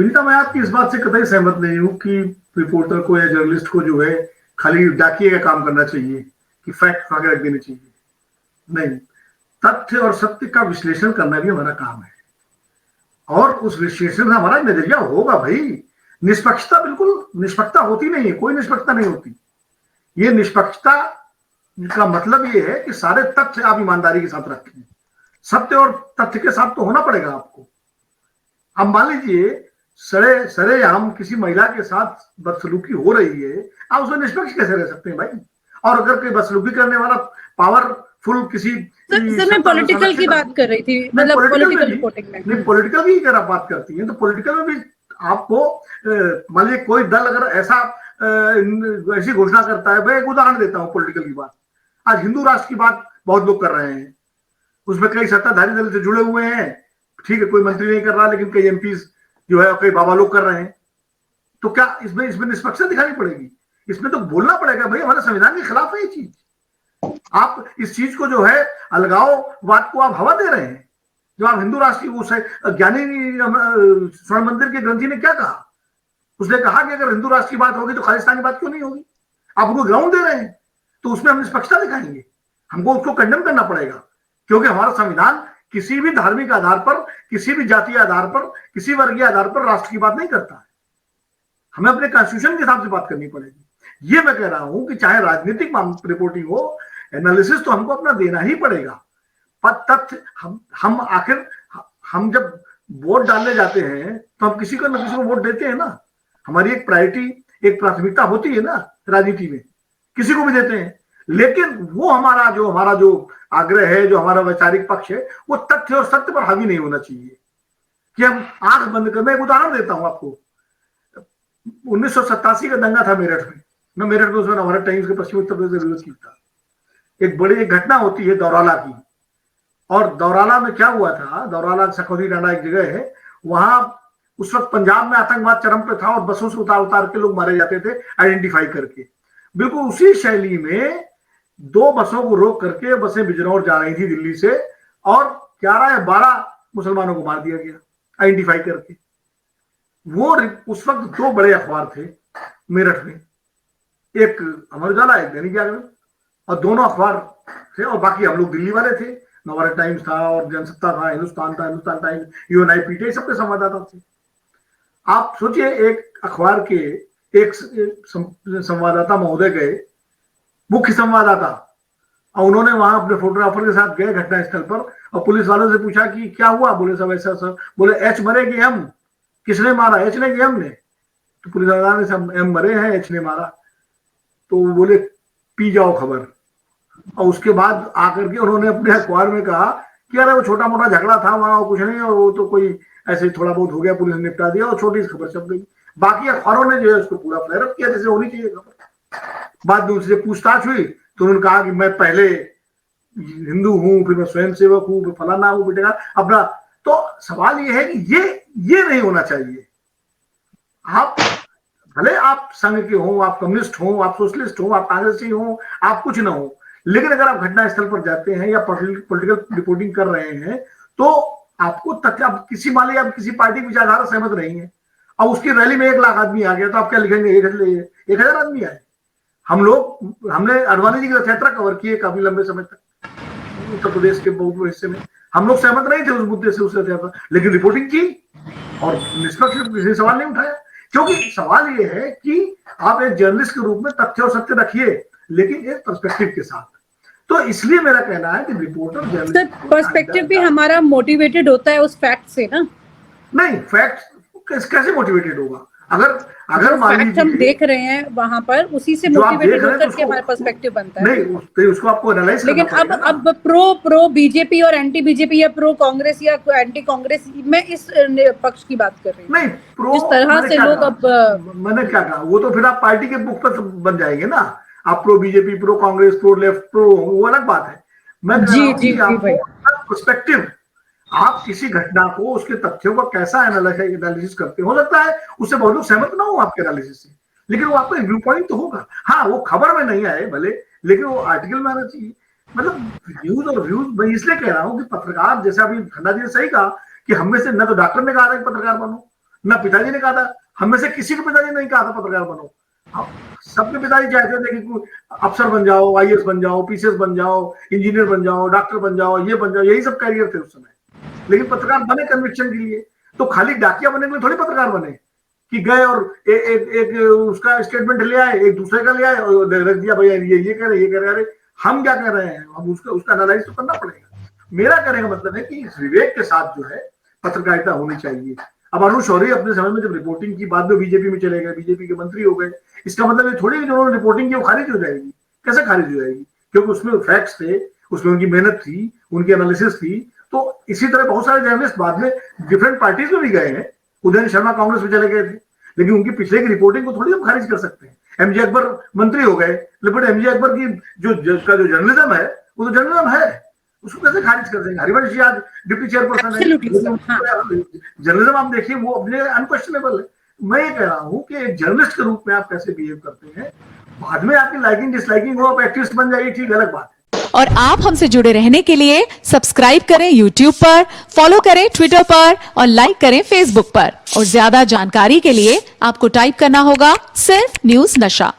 विनीता, मैं आपकी इस बात से कतई सहमत नहीं हूँ कि रिपोर्टर को या जर्नलिस्ट को जो है खाली डाकिए का काम करना चाहिए कि फैक्ट आगे रख देने चाहिए। नहीं, तथ्य और सत्य का विश्लेषण करना भी हमारा काम है, और उस विश्लेषण में हमारा नजरिया होगा भाई। निष्पक्षता, बिल्कुल निष्पक्षता होती नहीं है, कोई निष्पक्षता नहीं होती। ये निष्पक्षता का मतलब ये है कि सारे तथ्य आप ईमानदारी के साथ रखें। सत्य और तथ्य के साथ तो होना पड़ेगा आपको। अब मान लीजिए सरे सरे हम किसी महिला के साथ बदसलूकी हो रही है, आप उसमें निष्पक्ष कैसे रह सकते हैं भाई? और अगर कोई बदसलूकी करने वाला पावरफुल किसी सर मैं पॉलिटिकल की बात कर रही थी, मतलब पॉलिटिकल रिपोर्टिंग में। नहीं, पॉलिटिकल की अगर आप बात करती हैं तो पॉलिटिकल में भी आपको मान लीजिए कोई दल अगर ऐसी घोषणा करता है। मैं एक उदाहरण देता हूँ पॉलिटिकल की बात। आज हिंदू राष्ट्र की बात बहुत लोग कर रहे हैं, उसमें कई सत्ताधारी दल से जुड़े हुए हैं। ठीक है, कोई मंत्री नहीं कर रहा, लेकिन कई एमपीज जो है कई बाबा लोग कर रहे हैं। तो क्या इसमें निष्पक्षता दिखानी पड़ेगी? इसमें तो बोलना पड़ेगा भाई हमारे संविधान के खिलाफ है ये चीज। आप इस चीज को जो है अलगाववाद को आप हवा दे रहे हैं। जो आप हिंदू राष्ट्र की ज्ञानी स्वर्ण मंदिर के ग्रंथी ने क्या कहा? उसने कहा कि अगर हिंदू राष्ट्र की बात होगी तो खालिस्तान की बात क्यों नहीं होगी? आप उनको ग्राउंड दे रहे हैं, तो उसमें हम निष्पक्षता दिखाएंगे। हमको उसको कंडेम करना पड़ेगा, क्योंकि हमारा संविधान किसी भी धार्मिक आधार पर, किसी भी जातीय आधार पर, किसी वर्गीय आधार पर राष्ट्र की बात नहीं करता है। हमें अपने कॉन्स्टिट्यूशन के हिसाब से बात करनी पड़ेगी। ये मैं कह रहा हूं कि चाहे राजनीतिक रिपोर्टिंग हो, एनालिसिस तो हमको अपना देना ही पड़ेगा। पर तथ्य हम आखिर हम जब वोट डालने जाते हैं तो हम किसी को न किसी को वोट देते हैं ना। हमारी एक प्रायोरिटी, एक प्राथमिकता होती है ना राजनीति में, किसी को भी देते हैं। लेकिन वो हमारा जो आग्रह है, जो हमारा वैचारिक पक्ष है, वो तथ्य और सत्य पर हावी नहीं होना चाहिए कि हम आंख बंद कर। मैं एक उदाहरण देता हूं आपको। 1987 का दंगा था मेरठ में। मैं मेरठ में उसमें हमारे टाइम्स के पश्चिमी उत्तर प्रदेश विरोध की था। एक बड़ी घटना होती है दौराला की, और दौराला में क्या हुआ था, दौराला सखौदी डांडा एक जगह है, वहां उस वक्त पंजाब में आतंकवाद चरम पे था और बसों से उतार उतार के लोग मारे जाते थे आइडेंटिफाई करके। बिल्कुल उसी शैली में 2 बसों को रोक करके बसें बिजनौर जा रही थी दिल्ली से, और 11 या 12 मुसलमानों को मार दिया गया आइडेंटिफाई करके। वो उस वक्त 2 बड़े अखबार थे मेरठ में, एक अमर उजाला, एक दैनिक जागरण, और दोनों अखबार थे, और बाकी हम लोग दिल्ली वाले थे। नवभारत टाइम्स था और जनसत्ता था, हिंदुस्तान था, हिंदुस्तान टाइम्स, यूएनआई पीटीआई, सबके संवाददाता थे। आप सोचिए, एक अखबार के एक संवाददाता महोदय गए, मुख्य संवाददाता, और उन्होंने वहां अपने फोटोग्राफर के साथ गए घटना स्थल पर, और पुलिस वालों से पूछा कि क्या हुआ? बोले सब ऐसा सब। बोले एच मरे कि एम? किसने मारा, एच ने कि एम ने? तो पुलिस वाला ने सब एम मरे हैं, एच ने मारा। तो बोले पी जाओ खबर। और उसके बाद आकर के उन्होंने अपने अखबार में कहा कि अरे वो छोटा मोटा झगड़ा था वहां, कुछ नहीं, और वो तो कोई ऐसे थोड़ा बहुत हो गया, पुलिस ने निपटा दिया, और छोटी सी खबर छप गई। बाकी अखबारों ने जो है उसको पूरा फ्लेयर अप किया जैसे होनी चाहिए खबर। बाद में उनसे पूछताछ हुई तो उन्होंने कहा कि मैं पहले हिंदू हूं, फिर मैं स्वयं सेवक हूं, फिर फलाना हूं, बेटेगा अपना। तो सवाल ये है कि ये नहीं होना चाहिए। आप भले आप संघ के हो, आप कम्युनिस्ट हो, आप सोशलिस्ट हो, आप कांग्रेसी हो, आप कुछ ना हो, लेकिन अगर आप घटना स्थल पर जाते हैं या पॉलिटिकल रिपोर्टिंग कर रहे हैं तो आपको तथ्य, आप किसी मान लीजिए आप किसी पार्टी की विचारधारा सहमत नहीं है, और उसकी रैली में 1 लाख आदमी आ गया, तो आप क्या लिखेंगे? 1,000 आदमी आए। हमने अडवाणी जी की रथ यात्रा कवर की है काफी लंबे समय तक उत्तर प्रदेश के बहुत बड़े हिस्से में। हम लोग सहमत नहीं थे उस मुद्दे से, उस रथ यात्रा, लेकिन रिपोर्टिंग की और निष्पक्ष किसी सवाल नहीं उठाया। क्योंकि सवाल ये है कि आप एक जर्नलिस्ट के रूप में तथ्य और सत्य रखिए, लेकिन एक पर्सपेक्टिव के साथ। तो इसलिए मेरा कहना है कि रिपोर्टर जर्नलिस्ट पर्सपेक्टिव भी हमारा मोटिवेटेड होता है उस फैक्ट से ना। नहीं, फैक्ट कैसे मोटिवेटेड होगा? अगर मान लीजिए हम देख रहे हैं वहां पर, उसी से मोटिवेटेड होकर के हमारा पर्सपेक्टिव बनता है। नहीं, तो उसको आपको एनालाइज करना पड़ेगा। लेकिन अब प्रो बीजेपी और एंटी बीजेपी या प्रो कांग्रेस या एंटी कांग्रेस, मैं इस पक्ष की बात कर रही हूँ। नहीं, प्रो जिस तरह से लोग अब मैंने क्या कहा, वो तो फिर आप पार्टी के बुक पर बन जाएंगे ना। आप pro BJP, pro Congress, pro left, pro, वो अलग बात है। मैं कह रहा हूं कि आपको पर्सपेक्टिव, आप किसी घटना को, उसके तथ्यों को कैसा एनालिसिस करते हो सकता है उससे बहुत लोग सहमत ना हो आपके एनालिसिस से, लेकिन वो आपका व्यू पॉइंट तो होगा। हाँ, वो खबर में नहीं आए भले, लेकिन वो आर्टिकल में आना चाहिए। मतलब व्यूज और व्यूज, मैं इसलिए कह रहा हूँ कि पत्रकार, जैसे अभी खन्ना जी ने सही कहा कि हम में से न तो डॉक्टर ने कहा था कि पत्रकार बनो, ना पिताजी ने कहा था, हम में से किसी को पिताजी ने नहीं कहा था पत्रकार बनो। सबके पिताजी चाहते थे कि अफसर बन जाओ, आईएएस बन जाओ, पीसीएस बन जाओ, इंजीनियर बन जाओ, डॉक्टर बन जाओ, ये बन जाओ, यही सब कैरियर थे उस समय। लेकिन पत्रकार बने कन्विक्शन के लिए, तो खाली डाकिया बनने के लिए थोड़ी पत्रकार बने कि गए और एक उसका स्टेटमेंट ले आए, एक दूसरे का ले आए और रख दिया भैया ये कह रहे, ये कह रहे। अरे हम क्या कर रहे हैं, हम उसका एनालाइज तो करना पड़ेगा। मेरा कहने का मतलब है कि विवेक के साथ जो है पत्रकारिता होनी चाहिए। अब अरुण शौरी अपने समय में जब रिपोर्टिंग की, बाद में बीजेपी में चले गए, बीजेपी के मंत्री हो गए, इसका मतलब ये थोड़ी जो उन्होंने रिपोर्टिंग की वो खारिज हो जाएगी। कैसे खारिज हो जाएगी? क्योंकि उसमें फैक्ट्स थे, उसमें उनकी मेहनत थी, उनकी एनालिसिस थी। तो इसी तरह बहुत सारे जर्नलिस्ट बाद में डिफरेंट पार्टीज में भी गए हैं। उदयन शर्मा कांग्रेस में चले गए थे, लेकिन उनकी पिछले की रिपोर्टिंग को थोड़ी हम खारिज कर सकते हैं। एमजे अकबर मंत्री हो गए, लेकिन एमजे अकबर की जो जर्नलिज्म है वो तो जर्नलिज्म है, उसको कैसे खारिज कर देंगे? हरिवंश जी आज डिप्टी चेयरपर्सन है, जर्नलिज्म आप देखिए वो अपने अनक्वेश्चनेबल है। मैं ये कह रहा हूँ कि एक जर्नलिस्ट के रूप में आप कैसे बिहेव करते हैं, बाद में आपकी लाइकिंग डिसलाइकिंग हो, आप एक्टिविस्ट बन जाइए, ठीक अलग बात है। और आप हमसे जुड़े रहने के लिए सब्सक्राइब करें YouTube पर, फॉलो करें Twitter पर और लाइक करें Facebook पर। और ज्यादा जानकारी के लिए आपको टाइप करना होगा सिर्फ न्यूज नशा।